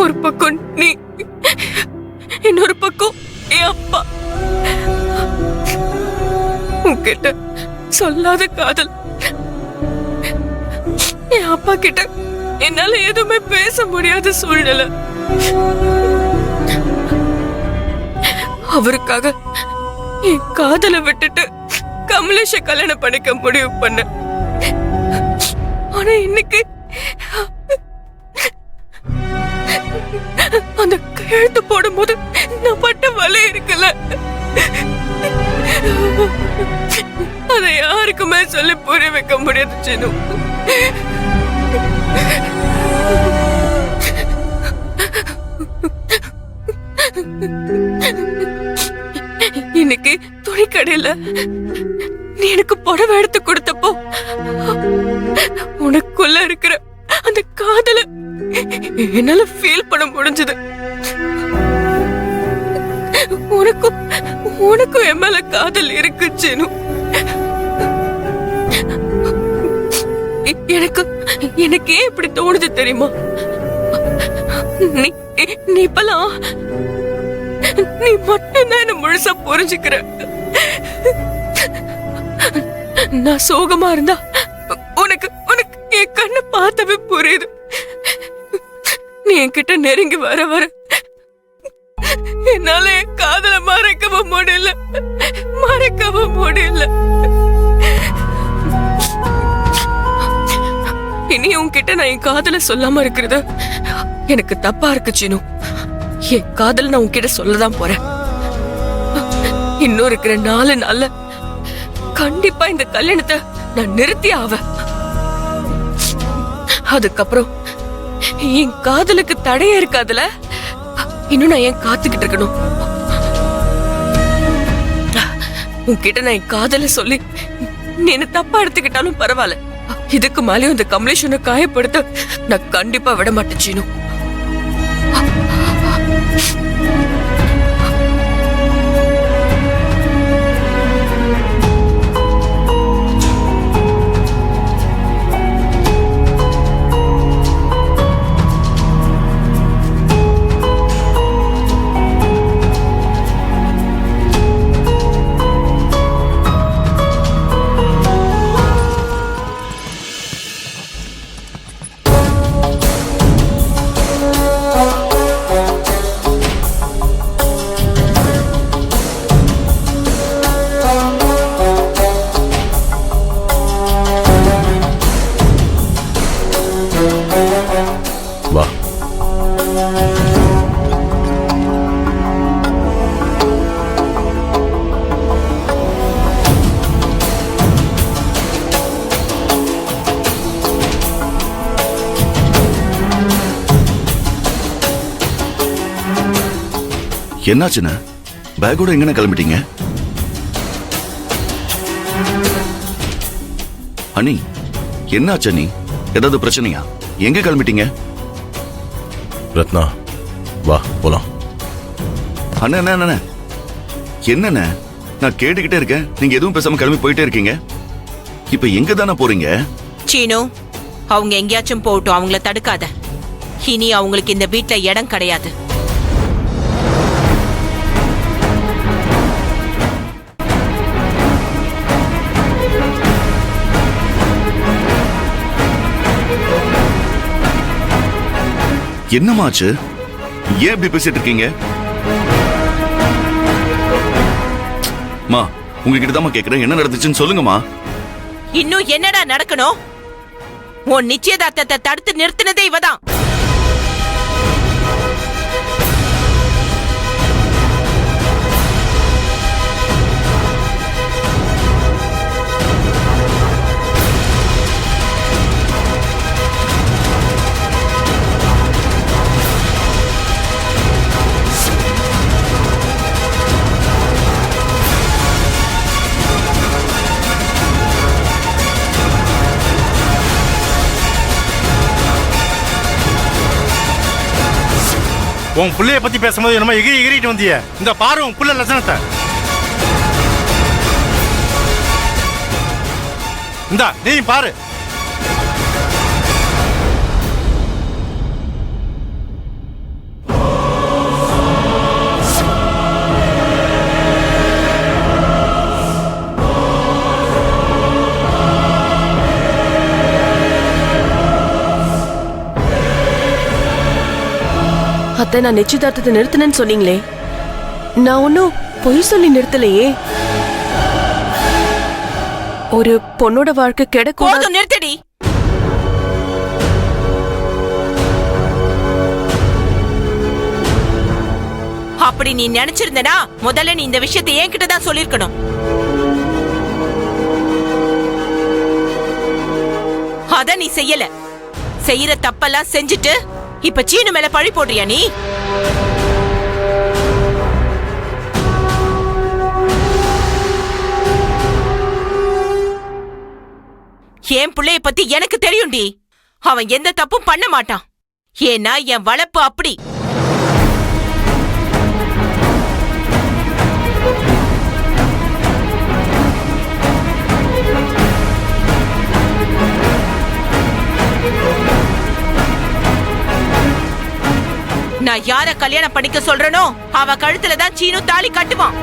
ஒரு பக்கம் நீ, இன்னொரு பக்கம் என் அப்பா. உன்கிட்ட சொல்லாத காதல். என் அப்பா கிட்ட என்னால எதுவுமே பேச முடியாத சூழ்நிலை. அவருக்காக என் காதலை விட்டுட்டு கமலேஷ கல்யாணம் பண்ணிக்க முடிவு பண்ண. ஆனா இன்னைக்கு அந்த கையெழுத்து போடும்போது நான் பட்ட வலி இருக்குல்ல, அதை யாருக்குமே சொல்லி புரிய வைக்க முடியாது சீனு. இன்னைக்கு துணி கடையில நீ எனக்கு புடவை எடுத்து கொடுத்தப்போ உனக்குள்ள இருக்கிற அந்த காதல என்னால ஃபீல் பண்ண முடிஞ்சது. உனக்கும் என் மேல காதல் இருக்கு சீனு. எனக்கு ஏன் இப்படி தோணுது தெரியுமா? நீ இப்பலாம் நீ மட்டும்தான் என்ன முழுசா புரிஞ்சுக்கிற. நான் சோகமா இருந்தா உனக்கு என் கண்ணு பார்த்தவே புரியுது. நீ என்கிட்ட நெருங்கி வர வர என்னால என் காதல மறைக்கவும் முடியல. இனி உன்கிட்ட நான் என் காதல சொல்லாம இருக்கிறது எனக்கு தப்பா இருக்கு சீனு. என் காதல் நான் உன்கிட்ட சொல்லதான் போறேன். இன்னும் இருக்கிற 4 நாள்ல கண்டிப்பா இந்த கல்யாணத்தை நான் நிறுத்தி ஆவேன். அதுக்கப்புறம் என் காதலுக்கு தடையே இருக்காதுல. இன்னும் நான் ஏன் காத்துக்கிட்டு இருக்கணும்? உன்கிட்ட நான் என் காதல சொல்லி நீ என்ன தப்பா எடுத்துக்கிட்டாலும் பரவாயில்ல. இதுக்கு மேலேயும் இந்த கமலேஷனை காயப்படுத்த நான் கண்டிப்பா விட மாட்டேன் சீனு. என்னாச்சுன்னு பேக்கோட எங்கன்னு கிளம்பிட்டீங்க? அண்ணி என்னாச்சு? அண்ணி ஏதாவது பிரச்சனையா? எங்க கிளம்பிட்டீங்க? ரத்னா வா போலாம். அண்ணா என்னண்ணே, நான் கேட்டுக்கிட்டே இருக்கேன், நீங்க எதுவும் பேசாம கிளம்பி போயிட்டே இருக்கீங்க. இப்ப எங்க தானே போறீங்க? சீனு, அவங்க எங்கேயாச்சும் போகட்டும், அவங்கள தடுக்காத. இனி அவங்களுக்கு இந்த வீட்ல இடம் கிடையாது. என்னமாச்சு? ஏன் இப்படி பேசிட்டு இருக்கீங்க? மா, உங்ககிட்ட தான் கேக்குறேன், என்ன நடந்துச்சுன்னு சொல்லுங்கம்மா. இன்னும் என்னடா நடக்கணும்? உன் நிச்சயதார்த்தத்தை தடுத்து நிறுத்தினதே இவதான். உன் புள்ளைய பத்தி பேசும்போது என்னமோ எகிரிட்டு வந்திய. இந்த பாரு உன் புள்ள லட்சணத்தை. இந்தா நீ பாரு. அத்தை, நான் நிச்சயதார்த்தத்தை நிறுத்தினேன்னு சொன்னீங்களே, நான் ஒன்னும் பொய் சொல்லி நிறுத்தலையே. ஒரு பொண்ணோட வாழ்க்கை கிடைக்கும். போதும், நிறுத்தடி. அப்படி நீ நினைச்சிருந்தனா முதல்ல நீ இந்த விஷயத்தை என்கிட்ட தான் சொல்லிருக்கணும். அத நீ செய்யல. செய்யற தப்பெல்லாம் செஞ்சுட்டு இப்ப சீனு மேல பழி போடுறியா நீ? என் பிள்ளைய பத்தி எனக்கு தெரியும்டி. அவன் எந்த தப்பும் பண்ண மாட்டான். ஏன்னா என் வளர்ப்பு அப்படி. நான் யார கல்யாணம் பண்ணிக்க சொல்றனோ அவ கழுத்துல தான் சீனு தாலி கட்டுவான்.